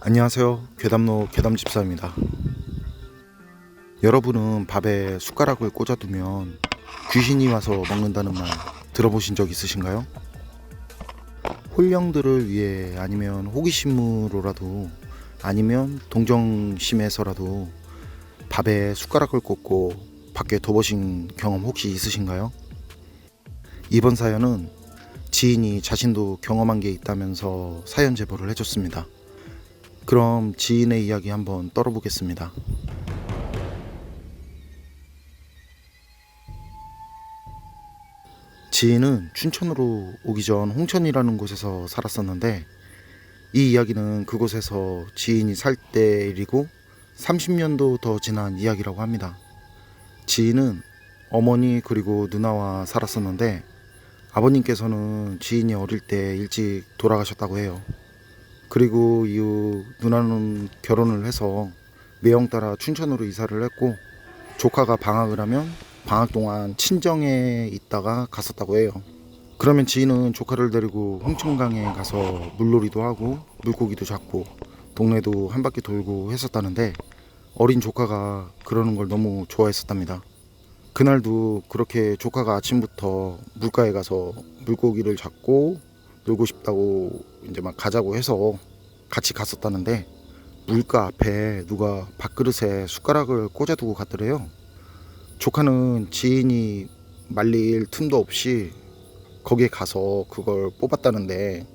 안녕하세요. 괴담로 괴담집사입니다. 여러분은 밥에 숟가락을 꽂아두면 귀신이 와서 먹는다는 말 들어보신 적 있으신가요? 혼령들을 위해 아니면 호기심으로라도 아니면 동정심에서라도 밥에 숟가락을 꽂고 밖에 둬보신 경험 혹시 있으신가요? 이번 사연은 지인이 자신도 경험한 게 있다면서 사연 제보를 해줬습니다. 그럼 지인의 이야기 한번 떨어보겠습니다. 지인은 춘천으로 오기 전 홍천이라는 곳에서 살았었는데 이 이야기는 그곳에서 지인이 살 때 일이고 30년도 더 지난 이야기라고 합니다. 지인은 어머니 그리고 누나와 살았었는데 아버님께서는 지인이 어릴 때 일찍 돌아가셨다고 해요. 그리고 이후 누나는 결혼을 해서 매형 따라 춘천으로 이사를 했고 조카가 방학을 하면 방학 동안 친정에 있다가 갔었다고 해요. 그러면 지인은 조카를 데리고 홍천강에 가서 물놀이도 하고 물고기도 잡고 동네도 한 바퀴 돌고 했었다는데 어린 조카가 그러는 걸 너무 좋아했었답니다. 그날도 그렇게 조카가 아침부터 물가에 가서 물고기를 잡고 놀고 싶다고 이제 막 가자고 해서 같이 갔었다는데 물가 앞에 누가 밥그릇에 숟가락을 꽂아두고 갔더래요. 조카는 지인이 말릴 틈도 없이 거기에 가서 그걸 뽑았다는데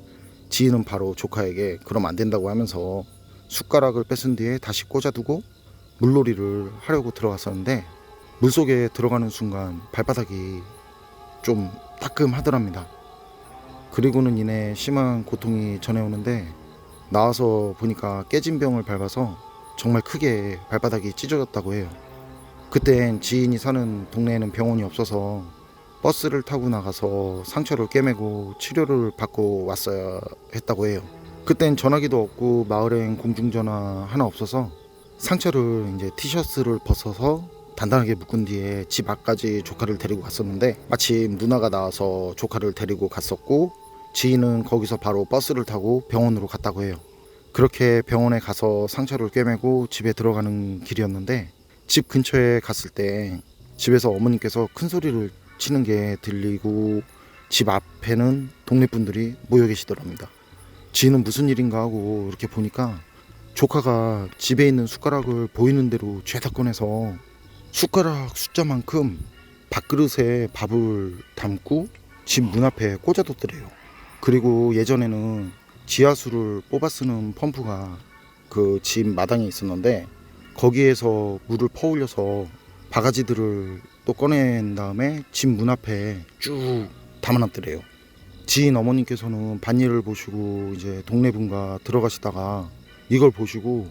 지인은 바로 조카에게 그럼 안 된다고 하면서 숟가락을 뺏은 뒤에 다시 꽂아두고 물놀이를 하려고 들어갔었는데 물속에 들어가는 순간 발바닥이 좀 따끔하더랍니다. 그리고는 이내 심한 고통이 전해오는데 나와서 보니까 깨진 병을 밟아서 정말 크게 발바닥이 찢어졌다고 해요. 그땐 지인이 사는 동네에는 병원이 없어서 버스를 타고 나가서 상처를 꿰매고 치료를 받고 왔어야 했다고 해요. 그땐 전화기도 없고 마을엔 공중전화 하나 없어서 상처를 이제 티셔츠를 벗어서 단단하게 묶은 뒤에 집 앞까지 조카를 데리고 갔었는데 마침 누나가 나와서 조카를 데리고 갔었고 지인은 거기서 바로 버스를 타고 병원으로 갔다고 해요. 그렇게 병원에 가서 상처를 꿰매고 집에 들어가는 길이었는데 집 근처에 갔을 때 집에서 어머님께서 큰 소리를 치는 게 들리고 집 앞에는 동네 분들이 모여 계시더랍니다. 지인은 무슨 일인가 하고 이렇게 보니까 조카가 집에 있는 숟가락을 보이는 대로 죄다 꺼내서 숟가락 숫자만큼 밥그릇에 밥을 담고 집 문 앞에 꽂아뒀더래요. 그리고 예전에는 지하수를 뽑아 쓰는 펌프가 그 집 마당에 있었는데 거기에서 물을 퍼올려서 바가지들을 또 꺼낸 다음에 집 문 앞에 쭉 담아놨더래요. 지인 어머님께서는 밭일을 보시고 이제 동네 분과 들어가시다가 이걸 보시고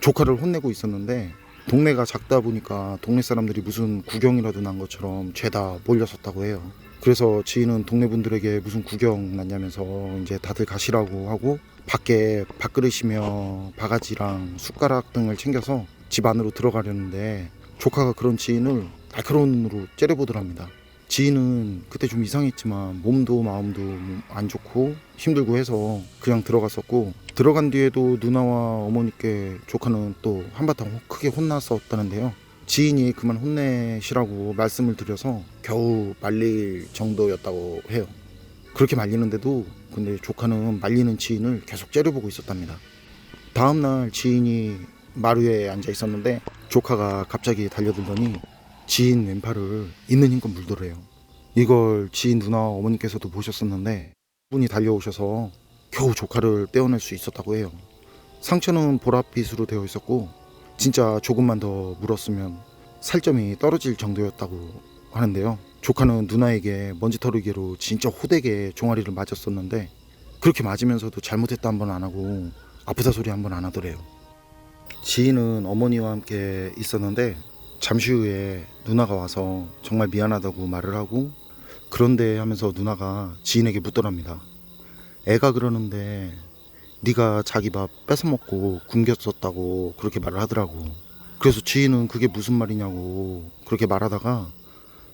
조카를 혼내고 있었는데 동네가 작다 보니까 동네 사람들이 무슨 구경이라도 난 것처럼 죄다 몰렸었다고 해요. 그래서 지인은 동네 분들에게 무슨 구경 났냐면서 이제 다들 가시라고 하고 밖에 밥그릇이며 바가지랑 숟가락 등을 챙겨서 집 안으로 들어가려는데 조카가 그런 지인을 날카로운 눈으로 째려보더랍니다. 지인은 그때 좀 이상했지만 몸도 마음도 안 좋고 힘들고 해서 그냥 들어갔었고 들어간 뒤에도 누나와 어머니께 조카는 또 한바탕 크게 혼났었다는데요. 지인이 그만 혼내시라고 말씀을 드려서 겨우 말릴 정도였다고 해요. 그렇게 말리는데도 근데 조카는 말리는 지인을 계속 째려보고 있었답니다. 다음날 지인이 마루에 앉아 있었는데 조카가 갑자기 달려들더니 지인 왼팔을 있는 힘껏 물더래요. 이걸 지인 누나 어머니께서도 보셨었는데 분이 달려오셔서 겨우 조카를 떼어낼 수 있었다고 해요. 상처는 보랏빛으로 되어 있었고 진짜 조금만 더 물었으면 살점이 떨어질 정도였다고 하는데요. 조카는 누나에게 먼지 털이개로 진짜 호되게 종아리를 맞았었는데 그렇게 맞으면서도 잘못했다 한 번 안 하고 아프다 소리 한 번 안 하더래요. 지인은 어머니와 함께 있었는데 잠시 후에 누나가 와서 정말 미안하다고 말을 하고 그런데 하면서 누나가 지인에게 묻더랍니다. 애가 그러는데 네가 자기 밥 뺏어먹고 굶겼었다고 그렇게 말을 하더라고. 그래서 지인은 그게 무슨 말이냐고 그렇게 말하다가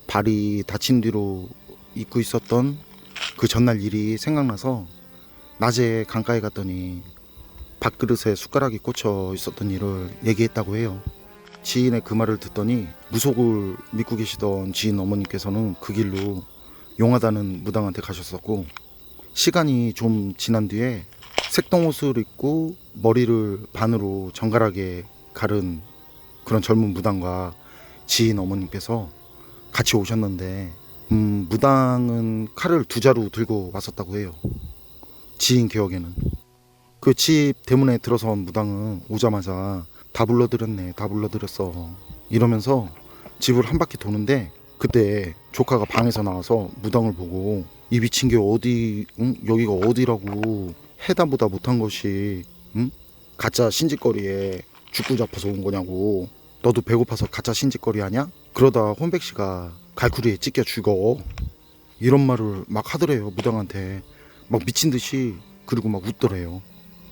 발이 다친 뒤로 입고 있었던 그 전날 일이 생각나서 낮에 강가에 갔더니 밥그릇에 숟가락이 꽂혀 있었던 일을 얘기했다고 해요. 지인의 그 말을 듣더니 무속을 믿고 계시던 지인 어머님께서는 그 길로 용하다는 무당한테 가셨었고, 시간이 좀 지난 뒤에 색동옷을 입고 머리를 반으로 정갈하게 가른 그런 젊은 무당과 지인 어머님께서 같이 오셨는데, 무당은 칼을 2자루 들고 왔었다고 해요. 지인 기억에는. 그 집 대문에 들어선 무당은 오자마자 다 불러드렸네, 다 불러드렸어 이러면서 집을 한 바퀴 도는데, 그때 조카가 방에서 나와서 무당을 보고 이 미친 게 어디, 여기가 어디라고 해다보다 못한 것이, 가짜 신짓거리에 죽고 잡아서 온 거냐고, 너도 배고파서 가짜 신짓거리 하냐? 그러다 혼백씨가 갈쿠리에 찢겨 죽어, 이런 말을 막 하더래요. 무당한테 막 미친 듯이. 그리고 막 웃더래요.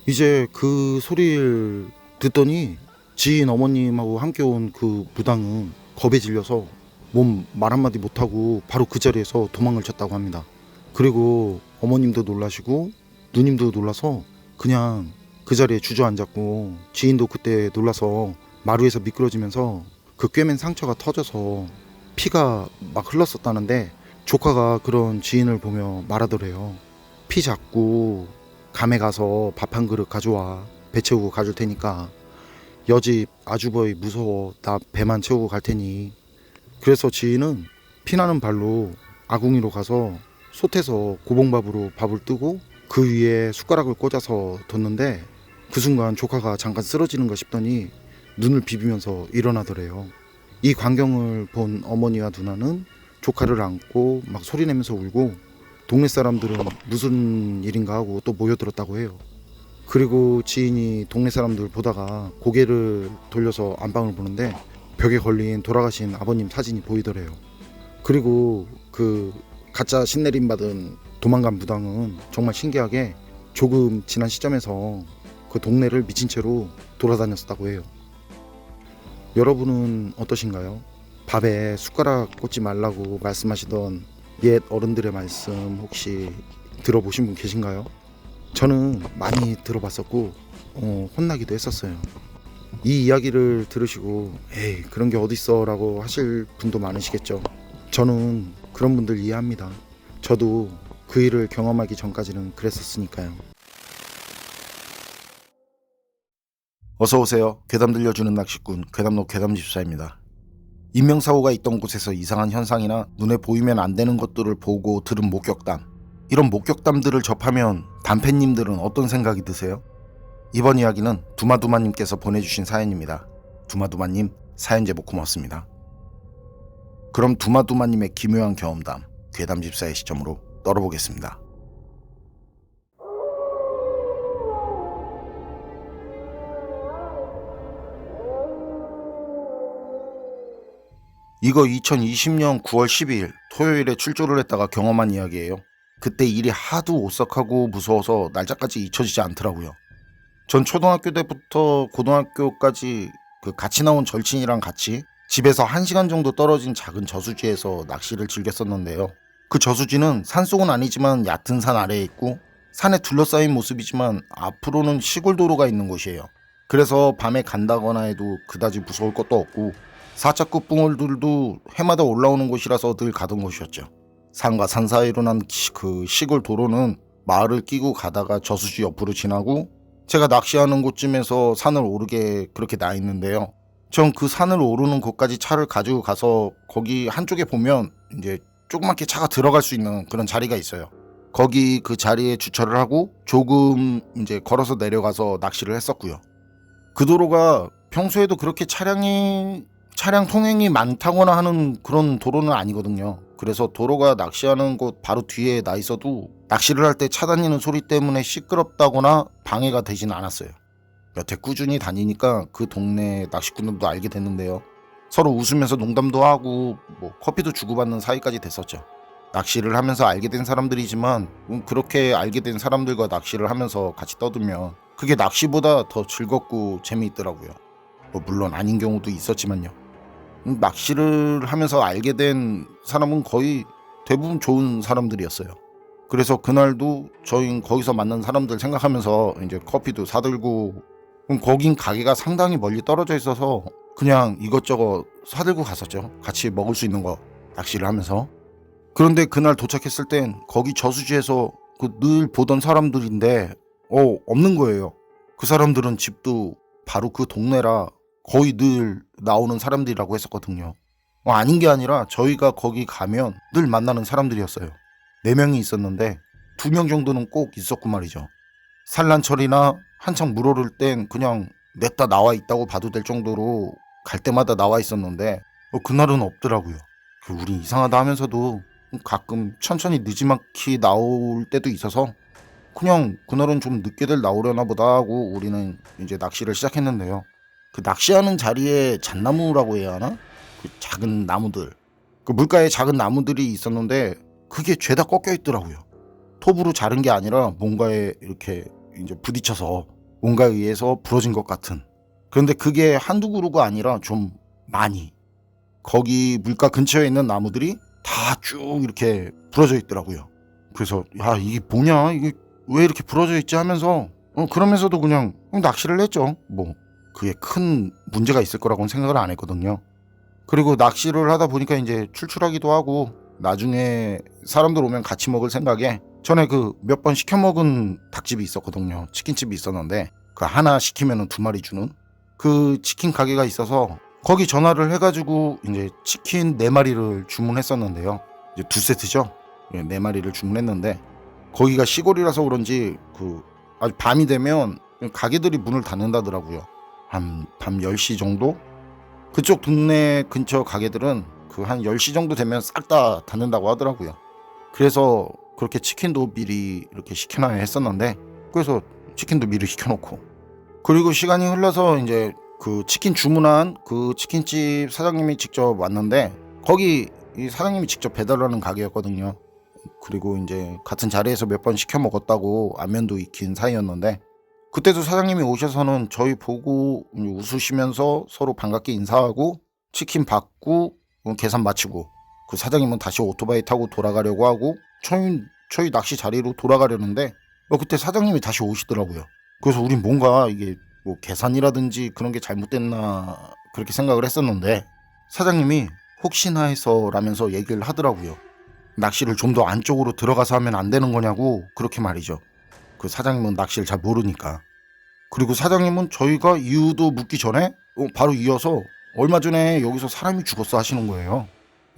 이제 그 소리를 듣더니 지인 어머님하고 함께 온 그 무당은 겁에 질려서 몸 말 한마디 못하고 바로 그 자리에서 도망을 쳤다고 합니다. 그리고 어머님도 놀라시고 누님도 놀라서 그냥 그 자리에 주저앉았고, 지인도 그때 놀라서 마루에서 미끄러지면서 그 꿰맨 상처가 터져서 피가 막 흘렀었다는데, 조카가 그런 지인을 보며 말하더래요. 피 잡고 감에 가서 밥 한 그릇 가져와, 배 채우고 가줄 테니까. 여집 아주버이 무서워, 나 배만 채우고 갈 테니. 그래서 지인은 피나는 발로 아궁이로 가서 솥에서 고봉밥으로 밥을 뜨고 그 위에 숟가락을 꽂아서 뒀는데, 그 순간 조카가 잠깐 쓰러지는가 싶더니 눈을 비비면서 일어나더래요. 이 광경을 본 어머니와 누나는 조카를 안고 막 소리내면서 울고, 동네 사람들은 무슨 일인가 하고 또 모여들었다고 해요. 그리고 지인이 동네 사람들 보다가 고개를 돌려서 안방을 보는데 벽에 걸린 돌아가신 아버님 사진이 보이더래요. 그리고 그 가짜 신내림 받은 도망간 무당은 정말 신기하게 조금 지난 시점에서 그 동네를 미친 채로 돌아다녔다고 해요. 여러분은 어떠신가요? 밥에 숟가락 꽂지 말라고 말씀하시던 옛 어른들의 말씀 혹시 들어보신 분 계신가요? 저는 많이 들어봤었고 혼나기도 했었어요. 이 이야기를 들으시고 에이 그런 게 어딨어 라고 하실 분도 많으시겠죠. 저는 그런 분들 이해합니다. 저도 그 일을 경험하기 전까지는 그랬었으니까요. 어서오세요. 괴담 들려주는 낚시꾼 괴담로 괴담집사입니다. 인명사고가 있던 곳에서 이상한 현상이나 눈에 보이면 안 되는 것들을 보고 들은 목격담, 이런 목격담들을 접하면 단팬님들은 어떤 생각이 드세요? 이번 이야기는 두마두마님께서 보내주신 사연입니다. 두마두마님 사연 제보 고맙습니다. 그럼 두마두마님의 기묘한 경험담 괴담집사의 시점으로 떨어보겠습니다. 이거 2020년 9월 12일 토요일에 출조를 했다가 경험한 이야기예요. 그때 일이 하도 오싹하고 무서워서 날짜까지 잊혀지지 않더라고요. 전 초등학교 때부터 고등학교까지 그 같이 나온 절친이랑 같이 집에서 1시간 정도 떨어진 작은 저수지에서 낚시를 즐겼었는데요. 그 저수지는 산속은 아니지만 얕은 산 아래에 있고 산에 둘러싸인 모습이지만 앞으로는 시골 도로가 있는 곳이에요. 그래서 밤에 간다거나 해도 그다지 무서울 것도 없고 사자급 붕어들도 해마다 올라오는 곳이라서 늘 가던 곳이었죠. 산과 산 사이로 난 그 시골 도로는 마을을 끼고 가다가 저수지 옆으로 지나고 제가 낚시하는 곳쯤에서 산을 오르게 그렇게 나 있는데요. 전 그 산을 오르는 곳까지 차를 가지고 가서 거기 한쪽에 보면 이제 조그맣게 차가 들어갈 수 있는 그런 자리가 있어요. 거기 그 자리에 주차를 하고 조금 이제 걸어서 내려가서 낚시를 했었고요. 그 도로가 평소에도 그렇게 차량 통행이 많다거나 하는 그런 도로는 아니거든요. 그래서 도로가 낚시하는 곳 바로 뒤에 나 있어도 낚시를 할 때 차 다니는 소리 때문에 시끄럽다거나 방해가 되지는 않았어요. 여태 꾸준히 다니니까 그 동네 낚시꾼들도 알게 됐는데요. 서로 웃으면서 농담도 하고 커피도 주고받는 사이까지 됐었죠. 낚시를 하면서 알게 된 사람들이지만 그렇게 알게 된 사람들과 낚시를 하면서 같이 떠들면 그게 낚시보다 더 즐겁고 재미있더라고요. 물론 아닌 경우도 있었지만요. 낚시를 하면서 알게 된 사람은 거의 대부분 좋은 사람들이었어요. 그래서 그날도 저희 거기서 만난 사람들 생각하면서 이제 커피도 사들고, 그럼 거긴 가게가 상당히 멀리 떨어져 있어서 그냥 이것저것 사들고 갔었죠. 같이 먹을 수 있는 거 낚시를 하면서. 그런데 그날 도착했을 땐 거기 저수지에서 그 늘 보던 사람들인데 없는 거예요. 그 사람들은 집도 바로 그 동네라 거의 늘 나오는 사람들이라고 했었거든요. 아닌 게 아니라 저희가 거기 가면 늘 만나는 사람들이었어요. 4명이 있었는데 2명 정도는 꼭 있었고 말이죠. 산란철이나 한창 물 오를 땐 그냥 냈다 나와 있다고 봐도 될 정도로 갈 때마다 나와 있었는데 그날은 없더라고요. 우리 이상하다 하면서도 가끔 천천히 느지막이 나올 때도 있어서 그냥 그날은 좀 늦게들 나오려나 보다 하고 우리는 이제 낚시를 시작했는데요. 그 낚시하는 자리에 잣나무라고 해야 하나? 그 작은 나무들, 그 물가에 작은 나무들이 있었는데 그게 죄다 꺾여 있더라고요. 톱으로 자른 게 아니라 뭔가에 이렇게 이제 부딪혀서 뭔가에 의해서 부러진 것 같은. 그런데 그게 한두 그루가 아니라 좀 많이, 거기 물가 근처에 있는 나무들이 다 쭉 이렇게 부러져 있더라고요. 그래서 야, 이게 뭐냐, 이게 왜 이렇게 부러져 있지 하면서 그러면서도 그냥 낚시를 했죠. 뭐 그게 큰 문제가 있을 거라고는 생각을 안 했거든요. 그리고 낚시를 하다 보니까 이제 출출하기도 하고 나중에 사람들 오면 같이 먹을 생각에 전에 그 몇 번 시켜 먹은 닭집이 있었거든요. 치킨집이 있었는데 그 하나 시키면 2마리 주는 그 치킨 가게가 있어서 거기 전화를 해가지고 이제 치킨 4마리를 주문했었는데요. 이제 2세트죠. 4마리를 주문했는데 거기가 시골이라서 그런지 그 아주 밤이 되면 가게들이 문을 닫는다더라고요. 한 밤 10시 정도? 그쪽 동네 근처 가게들은 그 한 10시 정도 되면 싹 다 닫는다고 하더라고요. 그래서 그렇게 치킨도 미리 이렇게 시켜놔야 했었는데 그래서 치킨도 미리 시켜놓고, 그리고 시간이 흘러서 이제 그 치킨 주문한 그 치킨집 사장님이 직접 왔는데 거기 이 사장님이 직접 배달하는 가게였거든요. 그리고 이제 같은 자리에서 몇 번 시켜 먹었다고 안면도 익힌 사이였는데 그때도 사장님이 오셔서는 저희 보고 웃으시면서 서로 반갑게 인사하고 치킨 받고 계산 마치고 그 사장님은 다시 오토바이 타고 돌아가려고 하고 저희 낚시 자리로 돌아가려는데 그때 사장님이 다시 오시더라고요. 그래서 우린 뭔가 이게 뭐 계산이라든지 그런 게 잘못됐나 그렇게 생각을 했었는데 사장님이 혹시나 해서 라면서 얘기를 하더라고요. 낚시를 좀 더 안쪽으로 들어가서 하면 안 되는 거냐고 그렇게 말이죠. 그 사장님은 낚시를 잘 모르니까. 그리고 사장님은 저희가 이유도 묻기 전에 바로 이어서 얼마 전에 여기서 사람이 죽었어 하시는 거예요.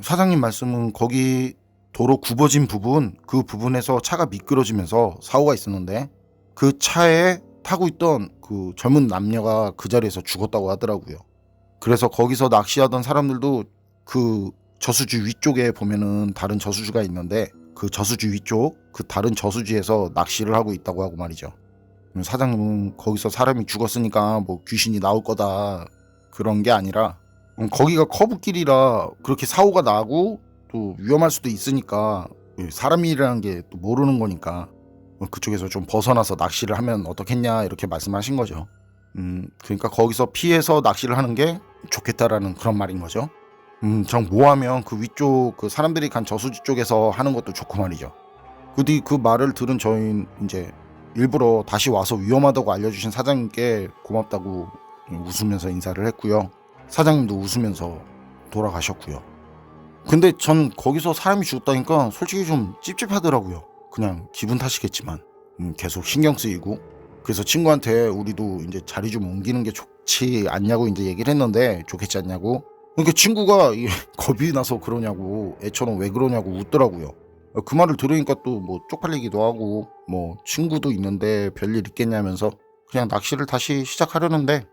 사장님 말씀은 거기 도로 굽어진 부분, 그 부분에서 차가 미끄러지면서 사고가 있었는데 그 차에 타고 있던 그 젊은 남녀가 그 자리에서 죽었다고 하더라고요. 그래서 거기서 낚시하던 사람들도 그 저수지 위쪽에 보면은 다른 저수지가 있는데 그 저수지 위쪽 그 다른 저수지에서 낚시를 하고 있다고 하고 말이죠. 사장님은 거기서 사람이 죽었으니까 뭐 귀신이 나올 거다 그런 게 아니라 거기가 커브길이라 그렇게 사고가 나고 또 위험할 수도 있으니까 사람이라는 게 또 모르는 거니까 그쪽에서 좀 벗어나서 낚시를 하면 어떻겠냐 이렇게 말씀하신 거죠. 그러니까 거기서 피해서 낚시를 하는 게 좋겠다라는 그런 말인 거죠. 정 뭐하면 그 위쪽 그 사람들이 간 저수지 쪽에서 하는 것도 좋고 말이죠. 그 뒤 그 말을 들은 저희는 이제 일부러 다시 와서 위험하다고 알려주신 사장님께 고맙다고 웃으면서 인사를 했고요. 사장님도 웃으면서 돌아가셨고요. 근데 전 거기서 사람이 죽었다니까 솔직히 좀 찝찝하더라고요. 그냥 기분 탓이겠지만 계속 신경 쓰이고. 그래서 친구한테 우리도 이제 자리 좀 옮기는 게 좋지 않냐고 이제 얘기를 했는데 좋겠지 않냐고. 그러니까 친구가 겁이 나서 그러냐고, 애처럼 왜 그러냐고 웃더라고요. 그 말을 들으니까 또 뭐 쪽팔리기도 하고 뭐 친구도 있는데 별일 있겠냐면서 그냥 낚시를 다시 시작하려는데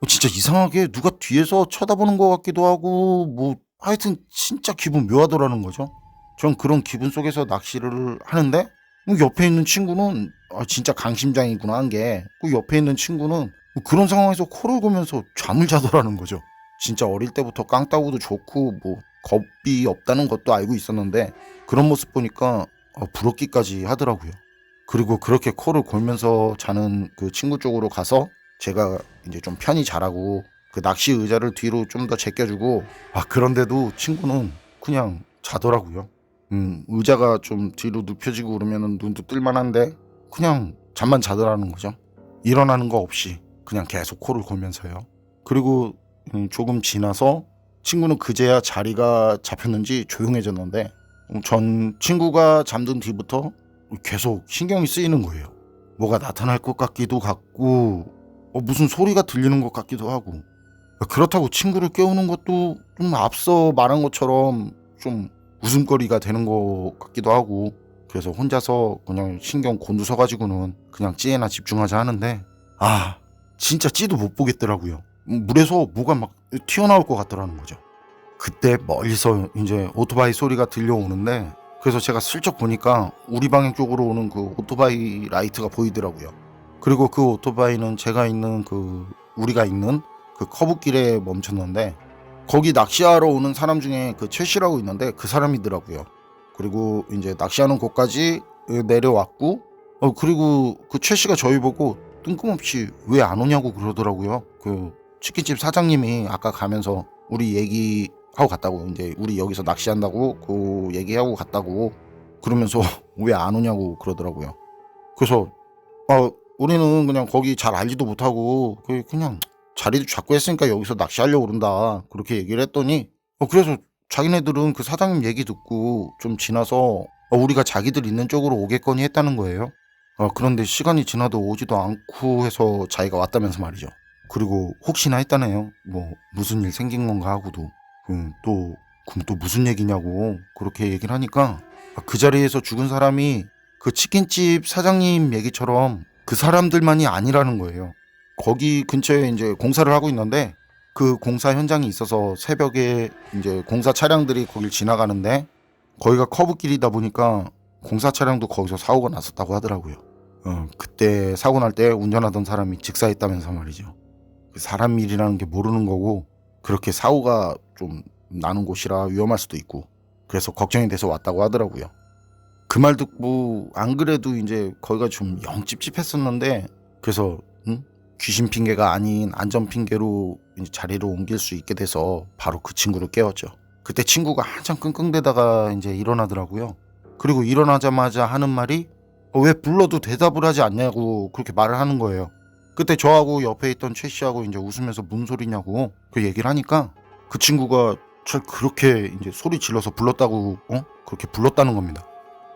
진짜 이상하게 누가 뒤에서 쳐다보는 것 같기도 하고 뭐 하여튼 진짜 기분 묘하더라는 거죠. 전 그런 기분 속에서 낚시를 하는데 옆에 있는 친구는 진짜 강심장이구나 한 게 그 옆에 있는 친구는 그런 상황에서 코를 고면서 잠을 자더라는 거죠. 진짜 어릴 때부터 깡따구도 좋고 뭐 겁이 없다는 것도 알고 있었는데 그런 모습 보니까 부럽기까지 하더라고요. 그리고 그렇게 코를 골면서 자는 그 친구 쪽으로 가서 제가 이제 좀 편히 자라고 그 낚시 의자를 뒤로 좀 더 제껴주고 그런데도 친구는 그냥 자더라고요. 의자가 좀 뒤로 눕혀지고 그러면은 눈도 뜰만한데 그냥 잠만 자더라는 거죠. 일어나는 거 없이 그냥 계속 코를 골면서요. 그리고 조금 지나서 친구는 그제야 자리가 잡혔는지 조용해졌는데 전 친구가 잠든 뒤부터 계속 신경이 쓰이는 거예요. 뭐가 나타날 것 같기도 같고 무슨 소리가 들리는 것 같기도 하고, 그렇다고 친구를 깨우는 것도 좀 앞서 말한 것처럼 좀 웃음거리가 되는 것 같기도 하고, 그래서 혼자서 그냥 신경 곤두서가지고는 그냥 찌에나 집중하자 하는데 진짜 찌도 못 보겠더라고요. 물에서 뭐가 막 튀어나올 것 같더라는 거죠. 그때 멀리서 이제 오토바이 소리가 들려오는데, 그래서 제가 슬쩍 보니까 우리 방향 쪽으로 오는 그 오토바이 라이트가 보이더라고요. 그리고 그 오토바이는 우리가 있는 그 커브길에 멈췄는데, 거기 낚시하러 오는 사람 중에 그 최 씨라고 있는데 그 사람이더라고요. 그리고 이제 낚시하는 곳까지 내려왔고, 그리고 그 최 씨가 저희 보고 뜬금없이 왜 안 오냐고 그러더라고요. 그 치킨집 사장님이 아까 가면서 우리 얘기하고 갔다고, 이제 우리 여기서 낚시한다고 그 얘기하고 갔다고 그러면서 왜 안 오냐고 그러더라고요. 그래서 우리는 그냥 거기 잘 알지도 못하고 그냥 자리도 잡고 했으니까 여기서 낚시하려고 그런다, 그렇게 얘기를 했더니 그래서 자기네들은 그 사장님 얘기 듣고 좀 지나서 우리가 자기들 있는 쪽으로 오겠거니 했다는 거예요. 그런데 시간이 지나도 오지도 않고 해서 자기가 왔다면서 말이죠. 그리고 혹시나 했다네요. 뭐 무슨 일 생긴 건가 하고도 그럼 또 무슨 얘기냐고 그렇게 얘기를 하니까, 그 자리에서 죽은 사람이 그 치킨집 사장님 얘기처럼 그 사람들만이 아니라는 거예요. 거기 근처에 이제 공사를 하고 있는데, 그 공사 현장이 있어서 새벽에 이제 공사 차량들이 거길 지나가는데, 거기가 커브길이다 보니까 공사 차량도 거기서 사고가 났었다고 하더라고요. 그때 사고 날 때 운전하던 사람이 직사했다면서 말이죠. 사람 일이라는 게 모르는 거고, 그렇게 사고가 좀 나는 곳이라 위험할 수도 있고, 그래서 걱정이 돼서 왔다고 하더라고요. 그 말 듣고 안 그래도 이제 거기가 좀 영 찝찝했었는데, 그래서 귀신 핑계가 아닌 안전 핑계로 이제 자리를 옮길 수 있게 돼서 바로 그 친구를 깨웠죠. 그때 친구가 한참 끙끙대다가 이제 일어나더라고요. 그리고 일어나자마자 하는 말이 왜 불러도 대답을 하지 않냐고 그렇게 말을 하는 거예요. 그때 저하고 옆에 있던 최 씨하고 이제 웃으면서 뭔 소리냐고 그 얘기를 하니까, 그 친구가 절 그렇게 이제 소리 질러서 불렀다고 그렇게 불렀다는 겁니다.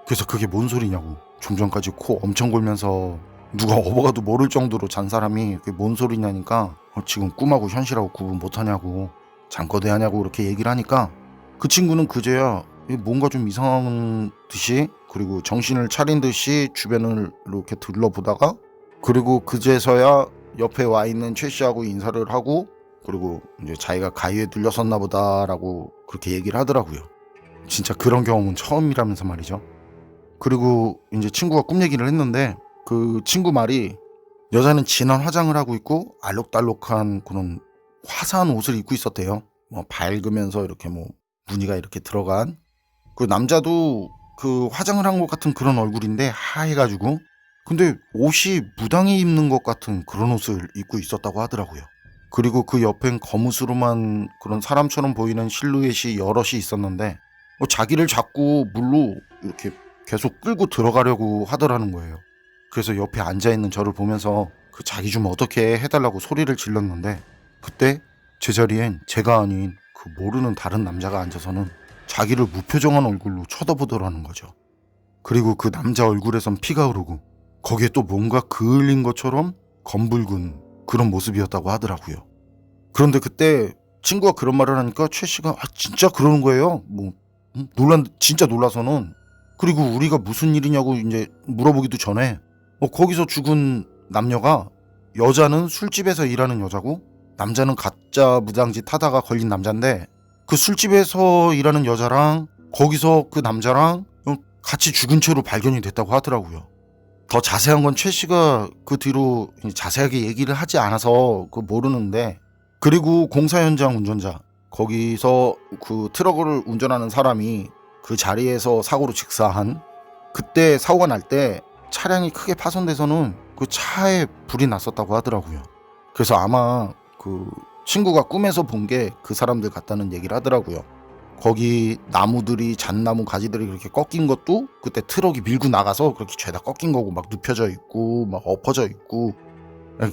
그래서 그게 뭔 소리냐고, 좀 전까지 코 엄청 골면서 누가 업어가도 모를 정도로 잔 사람이 그게 뭔 소리냐니까 지금 꿈하고 현실하고 구분 못하냐고, 잠꼬대 하냐고 그렇게 얘기를 하니까, 그 친구는 그제야 뭔가 좀 이상한 듯이, 그리고 정신을 차린 듯이 주변을 이렇게 둘러보다가, 그리고 그제서야 옆에 와 있는 최 씨하고 인사를 하고, 그리고 이제 자기가 가위에 눌렸었나 보다라고 그렇게 얘기를 하더라고요. 진짜 그런 경험은 처음이라면서 말이죠. 그리고 이제 친구가 꿈 얘기를 했는데, 그 친구 말이 여자는 진한 화장을 하고 있고 알록달록한 그런 화사한 옷을 입고 있었대요. 뭐 밝으면서 이렇게 뭐 무늬가 이렇게 들어간. 그 남자도 그 화장을 한 것 같은 그런 얼굴인데 하얘가지고, 근데 옷이 무당이 입는 것 같은 그런 옷을 입고 있었다고 하더라고요. 그리고 그 옆엔 거무스름한 그런 사람처럼 보이는 실루엣이 여럿이 있었는데, 자기를 자꾸 물로 이렇게 계속 끌고 들어가려고 하더라는 거예요. 그래서 옆에 앉아있는 저를 보면서 그 자기 좀 어떻게 해달라고 소리를 질렀는데, 그때 제 자리엔 제가 아닌 그 모르는 다른 남자가 앉아서는 자기를 무표정한 얼굴로 쳐다보더라는 거죠. 그리고 그 남자 얼굴에선 피가 흐르고 거기에 또 뭔가 그을린 것처럼 검붉은 그런 모습이었다고 하더라고요. 그런데 그때 친구가 그런 말을 하니까 최 씨가 진짜 그러는 거예요. 진짜 놀라서는. 그리고 우리가 무슨 일이냐고 이제 물어보기도 전에 거기서 죽은 남녀가, 여자는 술집에서 일하는 여자고 남자는 가짜 무당짓 하다가 걸린 남자인데, 그 술집에서 일하는 여자랑 거기서 그 남자랑 같이 죽은 채로 발견이 됐다고 하더라고요. 더 자세한 건 최 씨가 그 뒤로 자세하게 얘기를 하지 않아서 모르는데, 그리고 공사 현장 운전자, 거기서 그 트럭을 운전하는 사람이 그 자리에서 사고로 직사한, 그때 사고가 날 때 차량이 크게 파손돼서는 그 차에 불이 났었다고 하더라고요. 그래서 아마 그 친구가 꿈에서 본 게 그 사람들 같다는 얘기를 하더라고요. 거기 나무들이 잣나무 가지들이 그렇게 꺾인 것도 그때 트럭이 밀고 나가서 그렇게 죄다 꺾인 거고 막 눕혀져 있고 막 엎어져 있고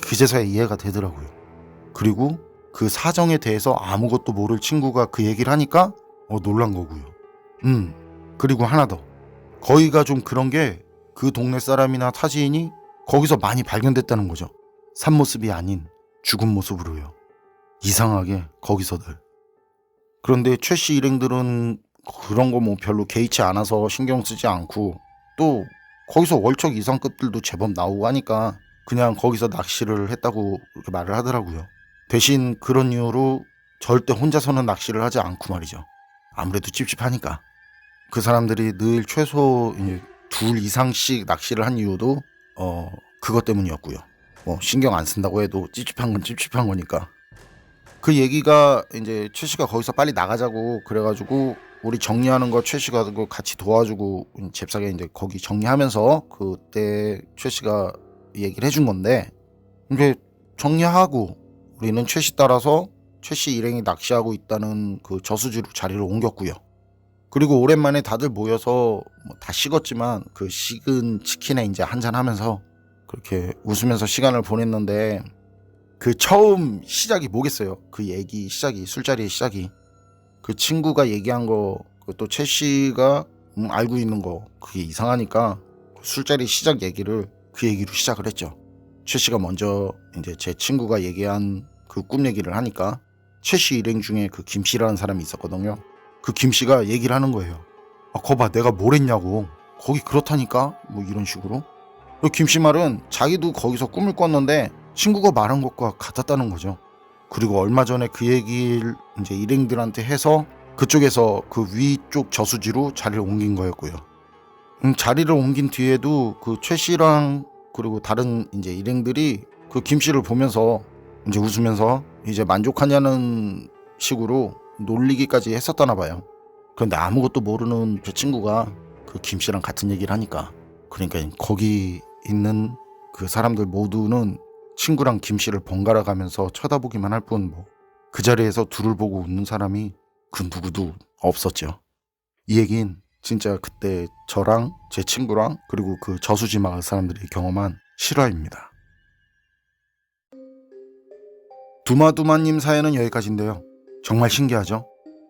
그제서야 이해가 되더라고요. 그리고 그 사정에 대해서 아무것도 모를 친구가 그 얘기를 하니까 놀란 거고요. 그리고 하나 더. 거기가 좀 그런 게 그 동네 사람이나 타지인이 거기서 많이 발견됐다는 거죠. 산 모습이 아닌 죽은 모습으로요. 이상하게 거기서들. 그런데 최씨 일행들은 그런 거 뭐 별로 개의치 않아서 신경 쓰지 않고 또 거기서 월척 이상급들도 제법 나오고 하니까 그냥 거기서 낚시를 했다고 이렇게 말을 하더라고요. 대신 그런 이유로 절대 혼자서는 낚시를 하지 않고 말이죠. 아무래도 찝찝하니까. 그 사람들이 늘 최소 이제 2 이상씩 낚시를 한 이유도 그것 때문이었고요. 뭐 신경 안 쓴다고 해도 찝찝한 건 찝찝한 거니까. 그 얘기가 이제 최 씨가 거기서 빨리 나가자고 그래가지고 우리 정리하는 거 최 씨가 같이 도와주고 잽싸게 이제 거기 정리하면서 그때 최 씨가 얘기를 해준 건데 이제 정리하고 우리는 최 씨 따라서 최 씨 일행이 낚시하고 있다는 그 저수지로 자리를 옮겼고요. 그리고 오랜만에 다들 모여서 다 식었지만 그 식은 치킨에 이제 한잔 하면서 그렇게 웃으면서 시간을 보냈는데 그 처음 시작이 뭐겠어요. 그 얘기 시작이 술자리의 시작이 그 친구가 얘기한 거 또 최 씨가 알고 있는 거 그게 이상하니까 술자리 시작 얘기를 그 얘기로 시작을 했죠. 최 씨가 먼저 이제 제 친구가 얘기한 그 꿈 얘기를 하니까 최 씨 일행 중에 그 김 씨라는 사람이 있었거든요. 그 김 씨가 얘기를 하는 거예요. 거봐 내가 뭘 했냐고. 거기 그렇다니까 뭐 이런 식으로. 김 씨 말은 자기도 거기서 꿈을 꿨는데 친구가 말한 것과 같았다는 거죠. 그리고 얼마 전에 그 얘기를 이제 일행들한테 해서 그쪽에서 그 위쪽 저수지로 자리를 옮긴 거였고요. 자리를 옮긴 뒤에도 그 최 씨랑 그리고 다른 이제 일행들이 그 김 씨를 보면서 이제 웃으면서 이제 만족하냐는 식으로 놀리기까지 했었다나 봐요. 그런데 아무것도 모르는 제 친구가 그 김 씨랑 같은 얘기를 하니까 그러니까 거기 있는 그 사람들 모두는 친구랑 김 씨를 번갈아 가면서 쳐다보기만 할 뿐 뭐 그 자리에서 둘을 보고 웃는 사람이 그 누구도 없었죠. 이 얘긴 진짜 그때 저랑 제 친구랑 그리고 그 저수지 마을 사람들이 경험한 실화입니다. 두마두마님 사연은 여기까지인데요. 정말 신기하죠?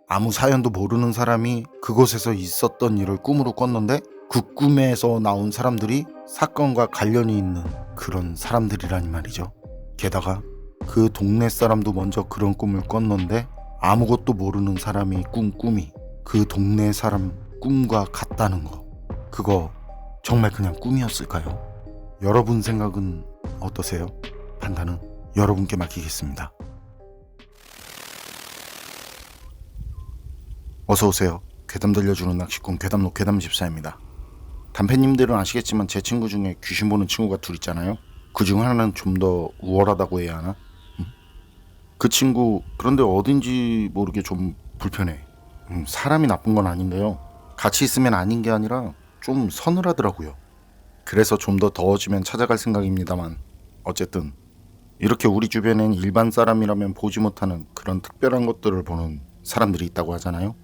아무 사연도 모르는 사람이 그곳에서 있었던 일을 꿈으로 꿨는데 그 꿈에서 나온 사람들이 사건과 관련이 있는 그런 사람들이라니 말이죠. 게다가 그 동네 사람도 먼저 그런 꿈을 꿨는데 아무것도 모르는 사람이 꾼 꿈이 그 동네 사람 꿈과 같다는 거. 그거 정말 그냥 꿈이었을까요? 여러분 생각은 어떠세요? 판단은 여러분께 맡기겠습니다. 어서오세요. 괴담 들려주는 낚시꾼 괴담로 괴담집사입니다. 단패님들은 아시겠지만 제 친구 중에 귀신 보는 친구가 둘 있잖아요. 그 중 하나는 좀 더 우월하다고 해야 하나? 그 친구 그런데 어딘지 모르게 좀 불편해. 사람이 나쁜 건 아닌데요. 같이 있으면 아닌 게 아니라 좀 서늘하더라고요. 그래서 좀 더 더워지면 찾아갈 생각입니다만 어쨌든 이렇게 우리 주변엔 일반 사람이라면 보지 못하는 그런 특별한 것들을 보는 사람들이 있다고 하잖아요.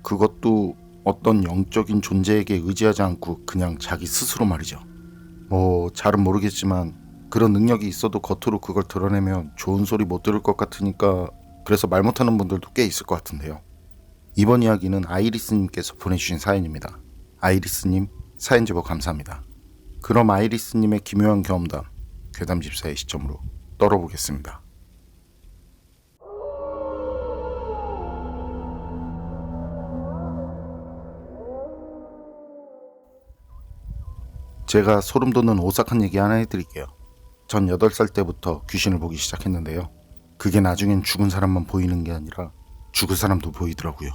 그것도 어떤 영적인 존재에게 의지하지 않고 그냥 자기 스스로 말이죠. 뭐 잘은 모르겠지만 그런 능력이 있어도 겉으로 그걸 드러내면 좋은 소리 못 들을 것 같으니까 그래서 말 못하는 분들도 꽤 있을 것 같은데요. 이번 이야기는 아이리스님께서 보내주신 사연입니다. 아이리스님 사연 제보 감사합니다. 그럼 아이리스님의 기묘한 경험담 괴담집사의 시점으로 떨어보겠습니다. 제가 소름 돋는 오싹한 얘기 하나 해드릴게요. 전 8살 때부터 귀신을 보기 시작했는데요. 그게 나중엔 죽은 사람만 보이는 게 아니라 죽을 사람도 보이더라고요.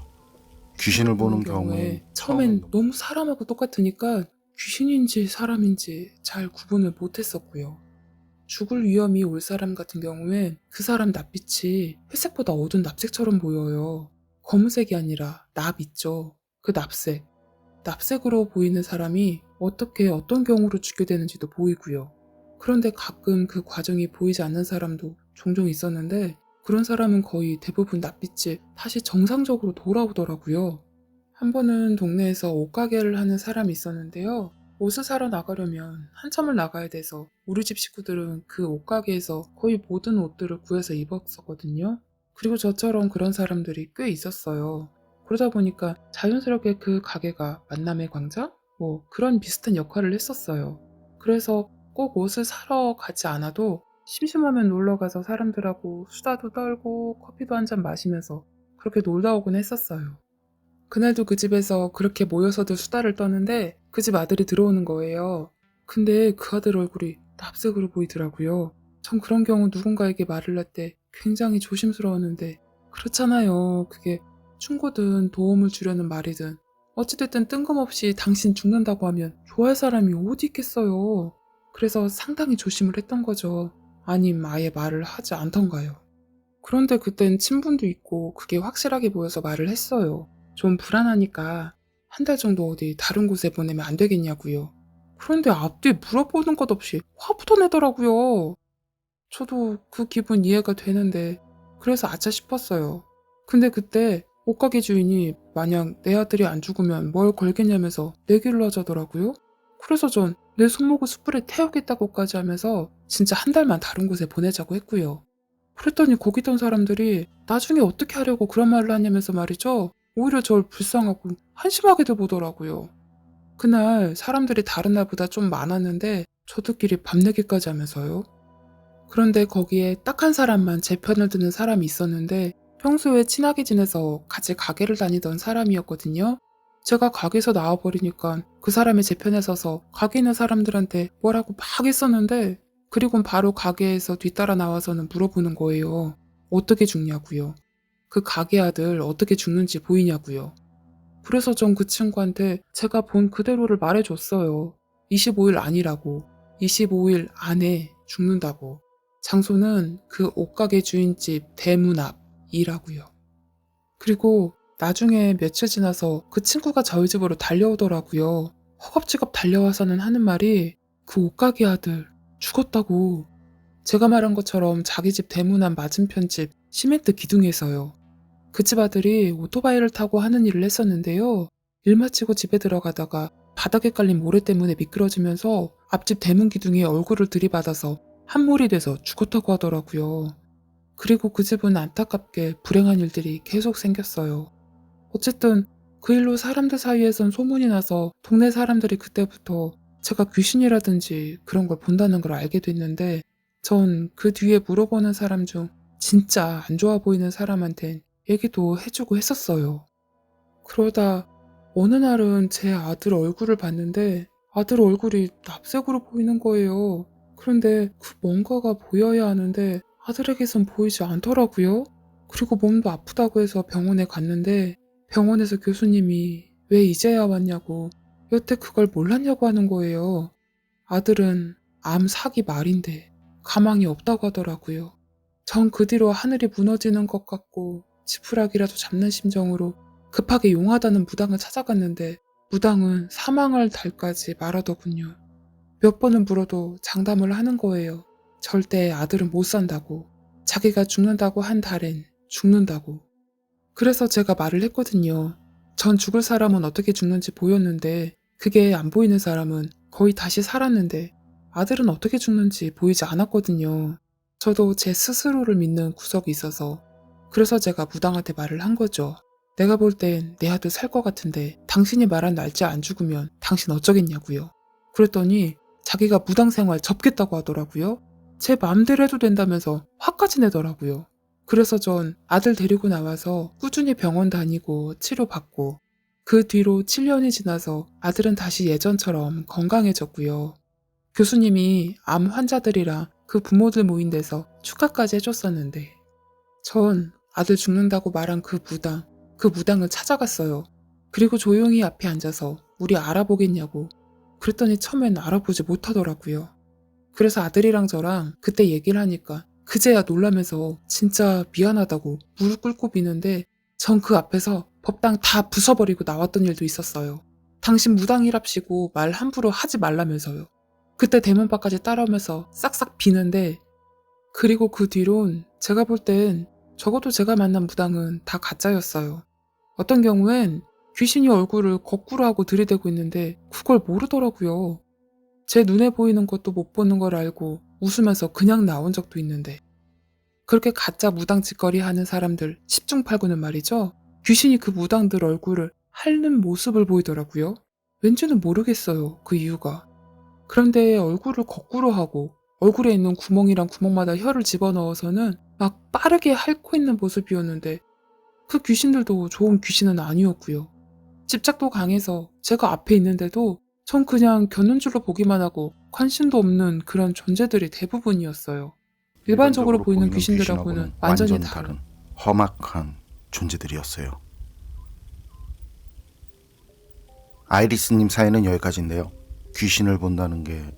귀신을 보는 경우에 처음엔 너무 사람하고 똑같으니까 귀신인지 사람인지 잘 구분을 못했었고요. 죽을 위험이 올 사람 같은 경우엔 그 사람 낯빛이 회색보다 어두운 납색처럼 보여요. 검은색이 아니라 납 있죠. 그 납색. 납색으로 보이는 사람이 어떻게 어떤 경우로 죽게 되는지도 보이고요. 그런데 가끔 그 과정이 보이지 않는 사람도 종종 있었는데 그런 사람은 거의 대부분 낯빛이 다시 정상적으로 돌아오더라고요. 한 번은 동네에서 옷가게를 하는 사람이 있었는데요. 옷을 사러 나가려면 한참을 나가야 돼서 우리 집 식구들은 그 옷가게에서 거의 모든 옷들을 구해서 입었었거든요. 그리고 저처럼 그런 사람들이 꽤 있었어요. 그러다 보니까 자연스럽게 그 가게가 만남의 광장? 뭐 그런 비슷한 역할을 했었어요. 그래서 꼭 옷을 사러 가지 않아도 심심하면 놀러 가서 사람들하고 수다도 떨고 커피도 한잔 마시면서 그렇게 놀다 오곤 했었어요. 그날도 그 집에서 그렇게 모여서들 수다를 떠는데 그 집 아들이 들어오는 거예요. 근데 그 아들 얼굴이 납색으로 보이더라고요. 전 그런 경우 누군가에게 말을 할 때 굉장히 조심스러웠는데 그렇잖아요. 그게 충고든 도움을 주려는 말이든 어찌됐든 뜬금없이 당신 죽는다고 하면 좋아할 사람이 어디 있겠어요. 그래서 상당히 조심을 했던 거죠. 아님 아예 말을 하지 않던가요. 그런데 그땐 친분도 있고 그게 확실하게 보여서 말을 했어요. 좀 불안하니까 한 달 정도 어디 다른 곳에 보내면 안 되겠냐고요. 그런데 앞뒤 물어보는 것 없이 화부터 내더라고요. 저도 그 기분 이해가 되는데 그래서 아차 싶었어요. 근데 그때 옷가게 주인이 만약 내 아들이 안 죽으면 뭘 걸겠냐면서 내기를 하자더라고요. 그래서 전 내 손목을 숯불에 태우겠다고까지 하면서 진짜 한 달만 다른 곳에 보내자고 했고요. 그랬더니 거기 있던 사람들이 나중에 어떻게 하려고 그런 말을 하냐면서 말이죠. 오히려 저를 불쌍하고 한심하게도 보더라고요. 그날 사람들이 다른 날보다 좀 많았는데 저들끼리 밤내기까지 하면서요. 그런데 거기에 딱 한 사람만 제 편을 드는 사람이 있었는데 평소에 친하게 지내서 같이 가게를 다니던 사람이었거든요. 제가 가게에서 나와버리니까 그 사람이 제 편에 서서 가게 있는 사람들한테 뭐라고 막 했었는데 그리고 바로 가게에서 뒤따라 나와서는 물어보는 거예요. 어떻게 죽냐고요. 그 가게 아들 어떻게 죽는지 보이냐고요. 그래서 전 그 친구한테 제가 본 그대로를 말해줬어요. 25일 아니라고. 25일 안에 죽는다고. 장소는 그 옷가게 주인집 대문 앞이라고요. 그리고 나중에 며칠 지나서 그 친구가 저희 집으로 달려오더라고요. 허겁지겁 달려와서는 하는 말이 그 옷가게 아들 죽었다고. 제가 말한 것처럼 자기 집 대문 앞 맞은편 집 시멘트 기둥에서요. 그 집 아들이 오토바이를 타고 하는 일을 했었는데요. 일 마치고 집에 들어가다가 바닥에 깔린 모래 때문에 미끄러지면서 앞집 대문 기둥에 얼굴을 들이받아서 함몰이 돼서 죽었다고 하더라고요. 그리고 그 집은 안타깝게 불행한 일들이 계속 생겼어요. 어쨌든 그 일로 사람들 사이에선 소문이 나서 동네 사람들이 그때부터 제가 귀신이라든지 그런 걸 본다는 걸 알게 됐는데 전 그 뒤에 물어보는 사람 중 진짜 안 좋아 보이는 사람한텐 얘기도 해주고 했었어요. 그러다 어느 날은 제 아들 얼굴을 봤는데 아들 얼굴이 납색으로 보이는 거예요. 그런데 그 뭔가가 보여야 하는데 아들에게선 보이지 않더라고요. 그리고 몸도 아프다고 해서 병원에 갔는데 병원에서 교수님이 왜 이제야 왔냐고 여태 그걸 몰랐냐고 하는 거예요. 아들은 암 4기 말인데 가망이 없다고 하더라고요. 전 그 뒤로 하늘이 무너지는 것 같고 지푸라기라도 잡는 심정으로 급하게 용하다는 무당을 찾아갔는데 무당은 사망할 달까지 말하더군요. 몇 번을 물어도 장담을 하는 거예요. 절대 아들은 못 산다고. 자기가 죽는다고 한 달엔 죽는다고. 그래서 제가 말을 했거든요. 전 죽을 사람은 어떻게 죽는지 보였는데 그게 안 보이는 사람은 거의 다시 살았는데 아들은 어떻게 죽는지 보이지 않았거든요. 저도 제 스스로를 믿는 구석이 있어서 그래서 제가 무당한테 말을 한 거죠. 내가 볼 땐 내 아들 살 것 같은데 당신이 말한 날짜 안 죽으면 당신 어쩌겠냐고요. 그랬더니 자기가 무당 생활 접겠다고 하더라고요. 제 마음대로 해도 된다면서 화까지 내더라고요. 그래서 전 아들 데리고 나와서 꾸준히 병원 다니고 치료받고 그 뒤로 7년이 지나서 아들은 다시 예전처럼 건강해졌고요. 교수님이 암 환자들이랑 그 부모들 모인 데서 축하까지 해줬었는데 전 아들 죽는다고 말한 그 무당을 찾아갔어요. 그리고 조용히 앞에 앉아서 우리 알아보겠냐고. 그랬더니 처음엔 알아보지 못하더라고요. 그래서 아들이랑 저랑 그때 얘기를 하니까 그제야 놀라면서 진짜 미안하다고 무릎 꿇고 비는데 전 그 앞에서 법당 다 부숴버리고 나왔던 일도 있었어요. 당신 무당이랍시고 말 함부로 하지 말라면서요. 그때 대문 밖까지 따라오면서 싹싹 비는데 그리고 그 뒤론 제가 볼 땐 적어도 제가 만난 무당은 다 가짜였어요. 어떤 경우엔 귀신이 얼굴을 거꾸로 하고 들이대고 있는데 그걸 모르더라고요. 제 눈에 보이는 것도 못 보는 걸 알고 웃으면서 그냥 나온 적도 있는데, 그렇게 가짜 무당 짓거리 하는 사람들 10중 8구는 말이죠. 귀신이 그 무당들 얼굴을 핥는 모습을 보이더라고요. 왠지는 모르겠어요, 그 이유가. 그런데 얼굴을 거꾸로 하고 얼굴에 있는 구멍이랑 구멍마다 혀를 집어넣어서는 막 빠르게 핥고 있는 모습이었는데, 그 귀신들도 좋은 귀신은 아니었고요. 집착도 강해서 제가 앞에 있는데도 전 그냥 곁눈질로 보기만 하고 관심도 없는 그런 존재들이 대부분이었어요. 일반적으로 보이는 귀신들하고는 완전히 다른. 험악한 존재들이었어요. 아이리스님 사연은 여기까지인데요. 귀신을 본다는 게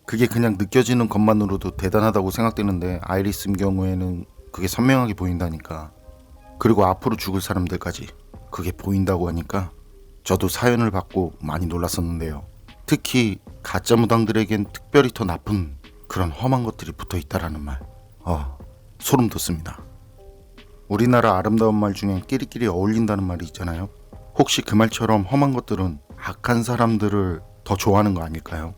그게 그냥 느껴지는 것만으로도 대단하다고 생각되는데, 아이리스님 경우에는 그게 선명하게 보인다니까, 그리고 앞으로 죽을 사람들까지 그게 보인다고 하니까 저도 사연을 받고 많이 놀랐었는데요. 특히 가짜 무당들에겐 특별히 더 나쁜 그런 험한 것들이 붙어 있다라는 말, 소름 돋습니다. 우리나라 아름다운 말 중에 끼리끼리 어울린다는 말이 있잖아요. 혹시 그 말처럼 험한 것들은 악한 사람들을 더 좋아하는 거 아닐까요?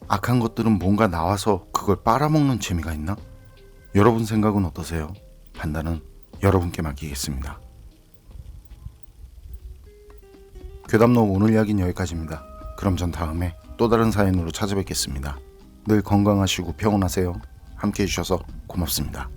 악한 것들은 뭔가 나와서 그걸 빨아먹는 재미가 있나? 여러분 생각은 어떠세요? 판단은 여러분께 맡기겠습니다. 괴담노 오늘 이야기는 여기까지입니다. 그럼 전 다음에 또 다른 사연으로 찾아뵙겠습니다. 늘 건강하시고 평온하세요. 함께 해주셔서 고맙습니다.